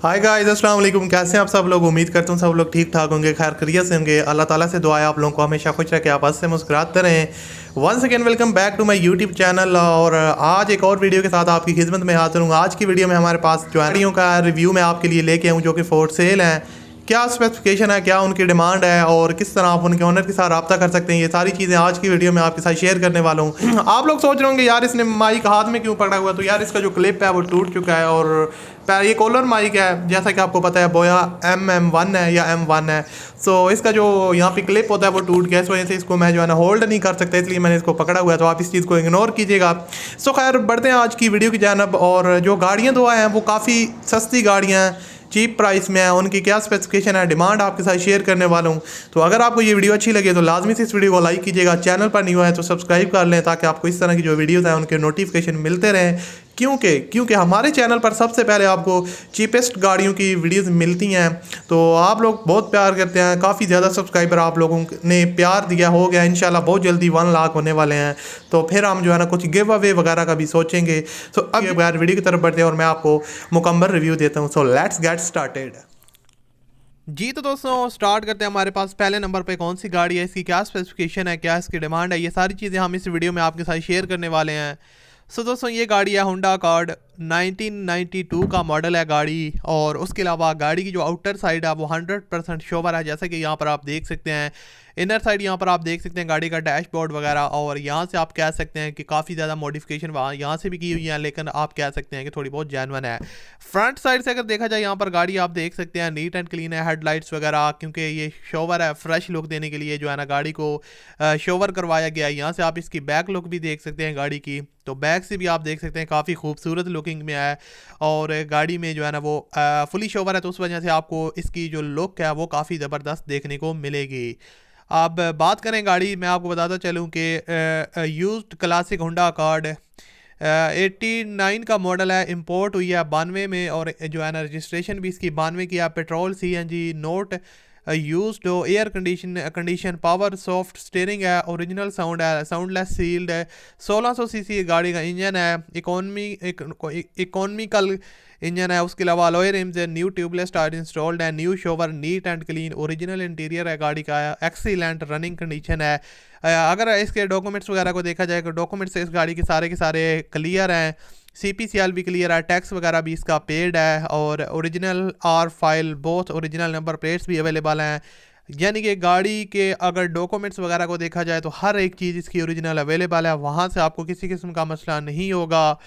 Hi guys, अस्सलाम वालेकुम। कैसे हैं आप सब लोग? उम्मीद करता हूँ सब लोग ठीक ठाक होंगे, खैर खैरियत से होंगे। अल्लाह ताला से दुआ है आप लोगों को हमेशा खुश रखे, आप हंस से मुस्कुराते रहें। Once again welcome back to my YouTube channel. और आज एक और वीडियो के साथ आपकी खिदमत में हाजिर हूँ। आज की वीडियो में हमारे पास जो गाड़ियों का रिव्यू मैं आपके लिए लेके आऊँ जो कि फॉर सेल हैं। क्या स्पेसिफिकेशन है, क्या उनकी डिमांड है और किस तरह आप उनके ओनर के साथ रब्ता कर सकते हैं, ये सारी चीज़ें आज की वीडियो में आपके साथ शेयर करने वाला हूँ। आप लोग सोच रहे होंगे यार इसने माइक हाथ में क्यों पकड़ा हुआ है, तो यार इसका जो क्लिप है वो टूट चुका है और ये कॉलर माइक है, जैसा कि आपको पता है बोया MM1 है या M1 है। सो इसका जो यहाँ पे क्लिप होता है वो टूट गया, इस वजह से इसको मैं जो है ना होल्ड नहीं कर सकता, इसलिए मैंने इसको पकड़ा हुआ है, तो आप इस चीज़ को इग्नोर कीजिएगा। सो खैर बढ़ते हैं आज की वीडियो की जानब। और जो गाड़ियाँ दो हैं वो काफ़ी सस्ती गाड़ियाँ हैं, चीप प्राइस में है। उनकी क्या स्पेसिफिकेशन है, डिमांड आपके साथ शेयर करने वाला हूँ। तो अगर आपको ये वीडियो अच्छी लगे तो लाजमी से इस वीडियो को लाइक कीजिएगा। चैनल पर नहीं हुआ है तो सब्सक्राइब कर लें ताकि आपको इस तरह की जो वीडियोज़ हैं उनके नोटिफिकेशन मिलते रहें। क्योंकि हमारे चैनल पर सबसे पहले आपको चीपेस्ट गाड़ियों की वीडियोस मिलती हैं। तो आप लोग बहुत प्यार करते हैं, काफ़ी ज़्यादा सब्सक्राइबर आप लोगों ने प्यार दिया हो गया। इंशाल्लाह बहुत जल्दी 1 लाख होने वाले हैं, तो फिर हम जो है ना कुछ गिव अवे वगैरह का भी सोचेंगे। तो अब यार वीडियो की तरफ बढ़ते हैं और मैं आपको मुकम्मल रिव्यू देता हूँ। So let's get started. जी तो दोस्तों स्टार्ट करते हैं। हमारे पास पहले नंबर पे कौन सी गाड़ी है, इसकी क्या स्पेसिफिकेशन है, क्या इसकी डिमांड है, ये सारी चीज़ें हम इस वीडियो में आपके साथ शेयर करने वाले हैं। सो दोस्तों ये गाड़ी है होंडा अकॉर्ड, 1992 का मॉडल है गाड़ी। और उसके अलावा गाड़ी की जो आउटर साइड है वो 100% शोवर है, जैसे कि यहाँ पर आप देख सकते हैं। इनर साइड यहाँ पर आप देख सकते हैं गाड़ी का डैशबोर्ड वगैरह, और यहाँ से आप कह सकते हैं कि काफ़ी ज़्यादा मॉडिफिकेशन वहाँ यहाँ से भी की हुई है, लेकिन आप कह सकते हैं कि थोड़ी बहुत जेन्युइन है। फ्रंट साइड से अगर देखा जाए यहाँ पर गाड़ी आप देख सकते हैं नीट एंड क्लीन है, हेडलाइट्स वगैरह, क्योंकि ये शोवर है, फ्रेश लुक देने के लिए जो है ना गाड़ी को शोवर करवाया गया है। यहाँ से आप इसकी बैक लुक भी देख सकते हैं गाड़ी की, तो बैक से भी आप देख सकते हैं काफ़ी खूबसूरत लुकिंग में है। और गाड़ी में जो है ना वो फुली शोवर है, तो उस वजह से आपको इसकी जो लुक है वो काफ़ी ज़बरदस्त देखने को मिलेगी। अब बात करें गाड़ी, मैं आपको बताता चलूँ कि यूज्ड क्लासिक होंडा अकॉर्ड 89 का मॉडल है, इंपोर्ट हुई है 92 में, और जो है ना रजिस्ट्रेशन भी इसकी 92 की है। पेट्रोल CNG नोट यूज्ड हो, air condition power soft steering है, ओरिजिनल साउंड है, साउंडलेस सील्ड है। 1600 सीसी गाड़ी का इंजन है, इकोनॉमिकल इंजन है। उसके अलावा अलॉय रिम्स है, न्यू ट्यूबलेस टायर इंस्टॉल्ड है, न्यू शोवर, neat and clean, original interior है गाड़ी का, एक्सीलेंट रनिंग कंडीशन है। अगर इसके डॉक्यूमेंट्स वगैरह को देखा जाए तो डॉक्यूमेंट्स इस गाड़ी के सारे क्लियर हैं। CPCL भी क्लियर है, टैक्स वगैरह भी इसका पेड है, और original are file both original number plates भी अवेलेबल हैं। यानी कि गाड़ी के अगर डॉक्यूमेंट्स वगैरह को देखा जाए तो हर एक चीज़ इसकी ओरिजिनल अवेलेबल है, वहाँ से आपको किसी किस्म का मसला नहीं होगा।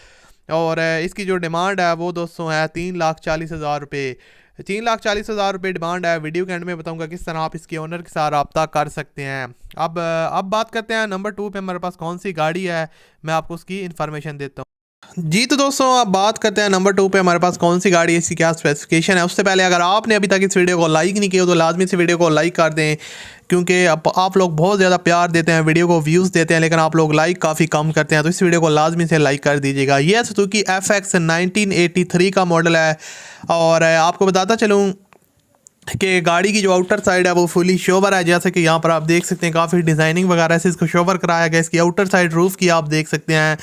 और इसकी जो डिमांड है वो दोस्तों है 3,40,000 रुपये। 3,40,000 रुपये डिमांड है। वीडियो के एंड में बताऊंगा किस तरह आप इसके ओनर के साथ रब्ता कर सकते हैं। अब बात करते हैं नंबर 2 पे हमारे पास कौन सी गाड़ी है, मैं आपको उसकी इन्फॉर्मेशन देता हूँ। जी तो दोस्तों अब बात करते हैं नंबर 2 पे हमारे पास कौन सी गाड़ी है, इसकी क्या स्पेसिफिकेशन है। उससे पहले अगर आपने अभी तक इस वीडियो को लाइक नहीं किया तो लाजमी से वीडियो को लाइक कर दें, क्योंकि आप लोग बहुत ज़्यादा प्यार देते हैं, वीडियो को व्यूज़ देते हैं, लेकिन आप लोग लाइक काफ़ी कम करते हैं, तो इस वीडियो को लाजमी से लाइक कर दीजिएगा। ये सुजुकी FX 1983 का मॉडल है। और आपको बताता चलूँ कि गाड़ी की जो आउटर साइड है वो फुली शोवर है, जैसे कि यहाँ पर आप देख सकते हैं काफ़ी डिज़ाइनिंग वगैरह से इसको शोवर कराया गया। इसकी आउटर साइड रूफ़ की आप देख सकते हैं,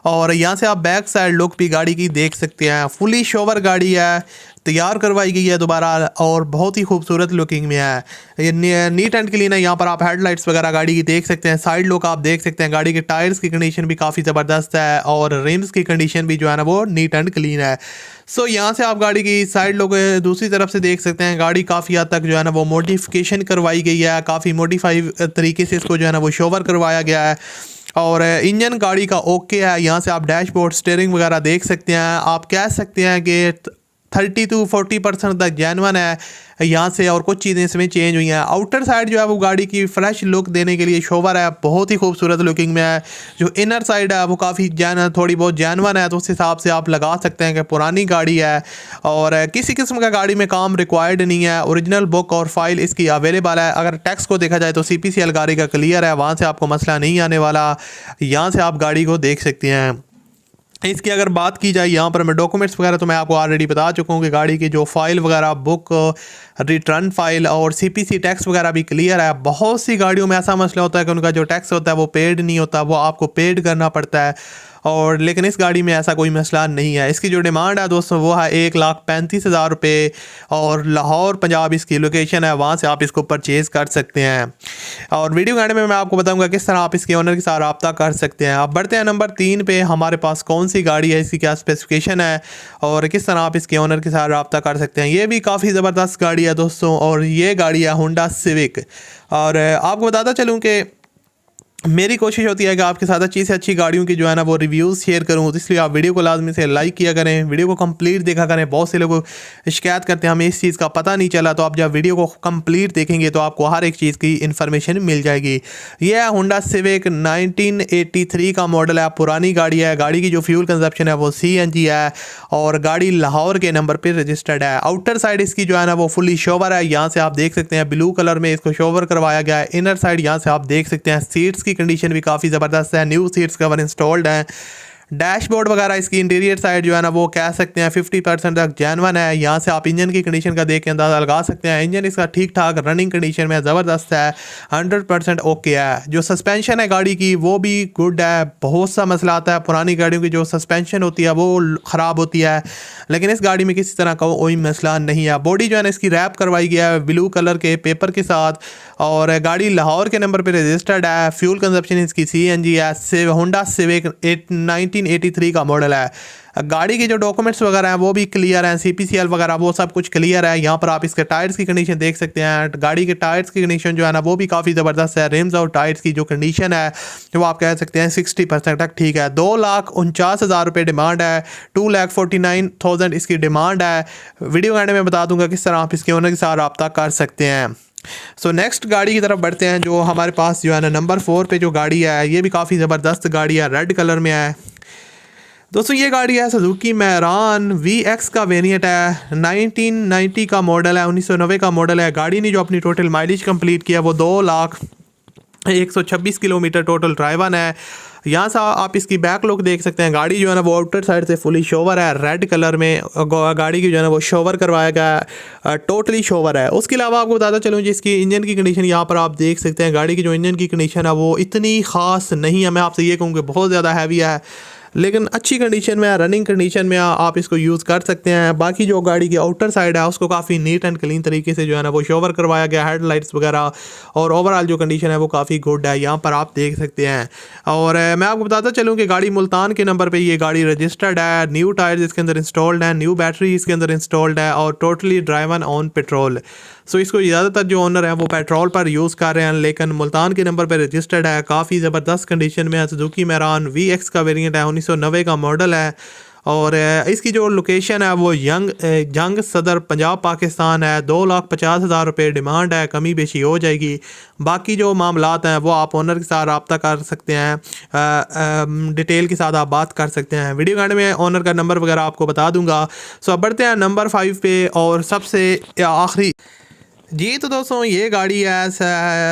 और यहाँ से आप बैक साइड लुक भी गाड़ी की देख सकते हैं। फुली शोवर गाड़ी है, तैयार करवाई गई है दोबारा, और बहुत ही खूबसूरत लुकिंग में है। ये नीट एंड क्लीन है। यहाँ पर आप हेडलाइट्स वगैरह गाड़ी की देख सकते हैं, साइड लुक आप देख सकते हैं। गाड़ी के टायर्स की कंडीशन भी काफ़ी ज़बरदस्त है, और रिम्स की कंडीशन भी जो है ना वो नीट एंड क्लीन है। सो यहाँ से आप गाड़ी की साइड लुक दूसरी तरफ से देख सकते हैं। गाड़ी काफ़ी हद तक जो है ना वो मॉडिफिकेशन करवाई गई है, काफ़ी मॉडिफाई तरीके से इसको जो है ना वो शोवर करवाया गया है। और इंजन गाड़ी का ओके है। यहाँ से आप डैशबोर्ड स्टीयरिंग वगैरह देख सकते हैं, आप कह सकते हैं कि 30 to 40% तक जेन्युइन है यहाँ से, और कुछ चीज़ें इसमें चेंज हुई हैं। आउटर साइड जो है वो गाड़ी की फ्रेश लुक देने के लिए शोवर है, बहुत ही खूबसूरत लुकिंग में है। जो इनर साइड है वो काफ़ी थोड़ी बहुत जेन्युइन है, तो उस हिसाब से आप लगा सकते हैं कि पुरानी गाड़ी है, और किसी किस्म का गाड़ी में काम रिक्वायर्ड नहीं है। ओरिजिनल बुक और फाइल इसकी अवेलेबल है। अगर टैक्स को देखा जाए तो CPCL गाड़ी का क्लियर है, वहाँ से आपको मसला नहीं आने वाला। यहाँ से आप गाड़ी को देख सकते हैं। इसकी अगर बात की जाए यहाँ पर मैं डॉक्यूमेंट्स वगैरह तो मैं आपको ऑलरेडी बता चुका हूँ कि गाड़ी की जो फाइल वगैरह बुक, रिटर्न फाइल और CPC टैक्स वगैरह भी क्लियर है। बहुत सी गाड़ियों में ऐसा मसला होता है कि उनका जो टैक्स होता है वो पेड नहीं होता, वो आपको पेड करना पड़ता है। और लेकिन इस गाड़ी में ऐसा कोई मसला नहीं है। इसकी जो डिमांड है दोस्तों वो है 1,35,000 रुपये और लाहौर पंजाब इसकी लोकेशन है, वहाँ से आप इसको परचेज़ कर सकते हैं। और वीडियो के एंड में मैं आपको बताऊंगा किस तरह आप इसके ओनर के साथ रब्ता कर सकते हैं। अब बढ़ते हैं नंबर 3 पे, हमारे पास कौन सी गाड़ी है, इसकी क्या स्पेसिफिकेशन है और किस तरह आप इसके ओनर के साथ रब्ता कर सकते हैं। ये भी काफ़ी ज़बरदस्त गाड़ी है दोस्तों और ये गाड़ी है होंडा सिविक। और आपको बताता चलूँ कि मेरी कोशिश होती है कि आपके साथ अच्छी से अच्छी गाड़ियों की जो है ना वो रिव्यूज़ शेयर करूँ, तो इसलिए आप वीडियो को लाजमी से लाइक किया करें, वीडियो को कंप्लीट देखा करें। बहुत से लोग शिकायत करते हैं हमें इस चीज़ का पता नहीं चला, तो आप जब वीडियो को कंप्लीट देखेंगे तो आपको हर एक चीज़ की इन्फॉर्मेशन मिल जाएगी। यह है होंडा सिविक 1983 का मॉडल है, पुरानी गाड़ी है। गाड़ी की जो फ्यूल कंजप्शन है वो CNG है और गाड़ी लाहौर के नंबर पर रजिस्टर्ड है। आउटर साइड इसकी जो है ना वो फुली शोवर है, यहाँ से आप देख सकते हैं ब्लू कलर में इसको शोवर करवाया गया है। इनर साइड यहाँ से आप देख सकते हैं सीट्स की कंडीशन भी काफ़ी ज़बरदस्त है, न्यू सीट्स कवर इंस्टॉल्ड हैं। डैशबोर्ड वगैरह इसकी इंटीरियर साइड जो है ना वो कह सकते हैं 50% तक जेन्युइन है। यहाँ से आप इंजन की कंडीशन का देख के अंदाज़ा लगा सकते हैं। इंजन इसका ठीक ठाक रनिंग कंडीशन में ज़बरदस्त है, 100% ओके है। जो सस्पेंशन है गाड़ी की वो भी गुड है। बहुत सा मसला आता है पुरानी गाड़ियों की, जो सस्पेंशन होती है वो ख़राब होती है, लेकिन इस गाड़ी में किसी तरह का कोई मसला नहीं है। बॉडी जो है ना इसकी रैप करवाई गया है ब्लू कलर के पेपर के साथ और गाड़ी लाहौर के नंबर पर रजिस्टर्ड है। फ्यूल कंजप्शन इसकी CNG है। होंडा सिविक 1983 का मॉडल है। गाड़ी के जो डॉक्यूमेंट्स वगैरह हैं वो भी क्लियर हैं, CPCL वगैरह वो सब कुछ क्लियर है। यहाँ पर आप इसके टायर्स की कंडीशन देख सकते हैं। गाड़ी के टायर्स की कंडीशन जो है ना वो भी काफ़ी ज़बरदस्त है। रिम्स और टायर्स की जो कंडीशन है वो आप कह सकते हैं 60% तक ठीक है। 2,49,000 रुपये डिमांड है, 2,49,000 इसकी डिमांड है। वीडियो के एंड में बता दूंगा किस तरह आप इसके ओनर के साथ रब्ता कर सकते हैं। सो नेक्स्ट गाड़ी की तरफ बढ़ते हैं, जो हमारे पास जो है ना नंबर 4 पे जो गाड़ी है ये भी काफ़ी ज़बरदस्त गाड़ी है, रेड कलर में है दोस्तों। ये गाड़ी है सुजुकी मैरान VX का वेरिएंट है, 1990 का मॉडल है, 1990 का मॉडल है। गाड़ी ने जो अपनी टोटल माइलेज कंप्लीट किया वो 2,01,26 किलोमीटर टोटल ड्राइवन है। यहाँ से आप इसकी बैक लुक देख सकते हैं। गाड़ी जो है ना वो आउटर साइड से फुली शोवर है, रेड कलर में गाड़ी की जो है ना वो शोवर करवाया गया है, टोटली शोवर है। उसके अलावा आपको बताता चलूँ जिसकी इंजन की कंडीशन यहाँ पर आप देख सकते हैं। गाड़ी की जो इंजन की कंडीशन है वो इतनी ख़ास नहीं है, मैं आपसे ये कहूँ कि बहुत ज़्यादा हैवी है, लेकिन अच्छी कंडीशन में है, रनिंग कंडीशन में आप इसको यूज़ कर सकते हैं। बाकी जो गाड़ी की आउटर साइड है उसको काफ़ी नीट एंड क्लीन तरीके से जो है ना वो शोवर करवाया गया, हेडलाइट्स वगैरह, और ओवरऑल जो कंडीशन है वो काफ़ी गुड है, यहाँ पर आप देख सकते हैं। और मैं आपको बताता चलूँ कि गाड़ी मुल्तान के नंबर पर ये गाड़ी रजिस्टर्ड है। न्यू टायर्स इसके अंदर इंस्टॉल्ड है, न्यू बैटरी इसके अंदर इंस्टॉल्ड है और टोटली ड्राइवन ऑन पेट्रोल। सो इसको ज़्यादातर जो ओनर है वो पेट्रोल पर यूज़ कर रहे हैं, लेकिन मुल्तान के नंबर पर रजिस्टर्ड है। काफ़ी ज़बरदस्त कंडीशन में है। सुजुकी मैरान VX का वेरिएंट है, 1990 का मॉडल है और इसकी जो लोकेशन है वो जंग सदर पंजाब पाकिस्तान है। 2,50,000 रुपये डिमांड है, कमी बेशी हो जाएगी। बाकी जो मामलात हैं वो आप ओनर के साथ रब्ता कर सकते हैं, डिटेल के साथ आप बात कर सकते हैं। वीडियो के एंड में ओनर का नंबर वगैरह आपको बता दूंगा। सो अब बढ़ते हैं नंबर 5 पे और सबसे आखिरी जी। तो दोस्तों ये गाड़ी है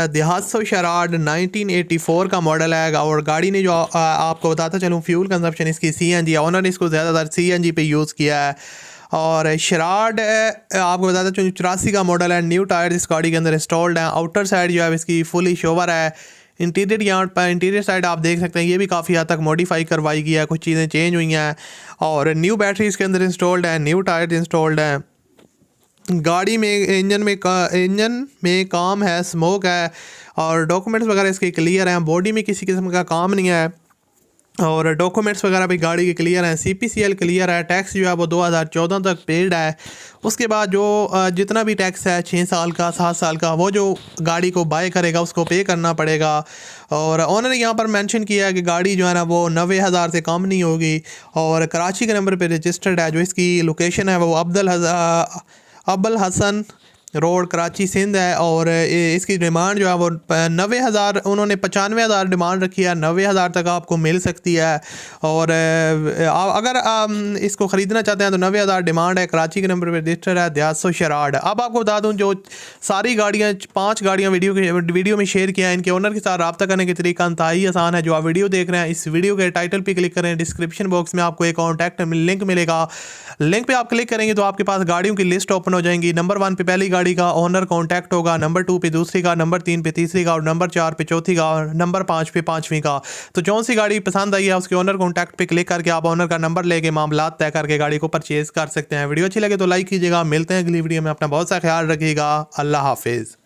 दहात्सो शराड 1984 का मॉडल है और गाड़ी ने जो आपको बताता चलूँ फ्यूल कंजप्शन इसकी CNG है। ओनर ने इसको ज़्यादातर CNG पे यूज़ किया है। और शराड आपको बताता चलूँ 84 का मॉडल है। न्यू टायर इस गाड़ी के अंदर इंस्टॉल्ड हैं। आउटर साइड जो है इसकी फुली शोवर है। इंटीरियर यहाँ पर इंटीरियर साइड आप देख सकते हैं ये भी काफ़ी हद तक मॉडिफाई करवाई गई है, कुछ चीज़ें चेंज हुई हैं और न्यू बैटरी इसके अंदर इंस्टॉल्ड है, न्यू टायर इंस्टॉल्ड है। गाड़ी में इंजन में काम है, स्मोक है और डॉक्यूमेंट्स वगैरह इसके क्लियर हैं। बॉडी में किसी किस्म का काम नहीं है और डॉक्यूमेंट्स वगैरह भी गाड़ी के क्लियर हैं। CPCL क्लियर है। टैक्स जो है वो 2014 तक पेड है। उसके बाद जो जितना भी टैक्स है 6 साल का 7 साल का वो जो गाड़ी को बाय करेगा उसको पे करना पड़ेगा। और ओनर ने यहाँ पर मेंशन किया है कि गाड़ी जो है ना वो 90,000 से कम नहीं होगी और कराची के नंबर पे रजिस्टर्ड है। जो इसकी लोकेशन है वो अब्बल हसन रोड कराची सिंध है और इसकी डिमांड जो है वो 90,000, उन्होंने 95,000 डिमांड रखी है, 90,000 तक आपको मिल सकती है। और अगर इसको ख़रीदना चाहते हैं तो 90,000 डिमांड है। कराची के नंबर पर रजिस्टर है दहात्सो शराड। अब आपको बता दूं जो सारी गाड़ियाँ 5 गाड़ियाँ वीडियो में शेयर किया है, इनके ओनर के साथ रब्ता करने का तरीका इंतहाई आसान है। जो आप वीडियो देख रहे हैं इस वीडियो के टाइटल पर क्लिक करें, डिस्क्रिप्शन बॉक्स में आपको एक कॉन्टैक्ट लिंक मिलेगा। लिंक पर आप क्लिक करेंगे तो आपके पास गाड़ियों की लिस्ट ओपन हो जाएंगी। नंबर 1 पे पहली गाड़ी का ओनर कॉन्टैक्ट होगा, नंबर 2 पे दूसरी का, नंबर 3 पे तीसरी का और नंबर 4 पे चौथी का और नंबर 5 पे पाँचवीं का। तो कौन सी गाड़ी पसंद आई है उसके ओनर कॉन्टैक्ट पे क्लिक करके आप ओनर का नंबर लेके मामला तय करके गाड़ी को परचेज कर सकते हैं। वीडियो अच्छी लगे तो लाइक कीजिएगा। मिलते हैं अगली वीडियो में, अपना बहुत सा ख्याल रखिएगा। अल्लाह हाफिज़।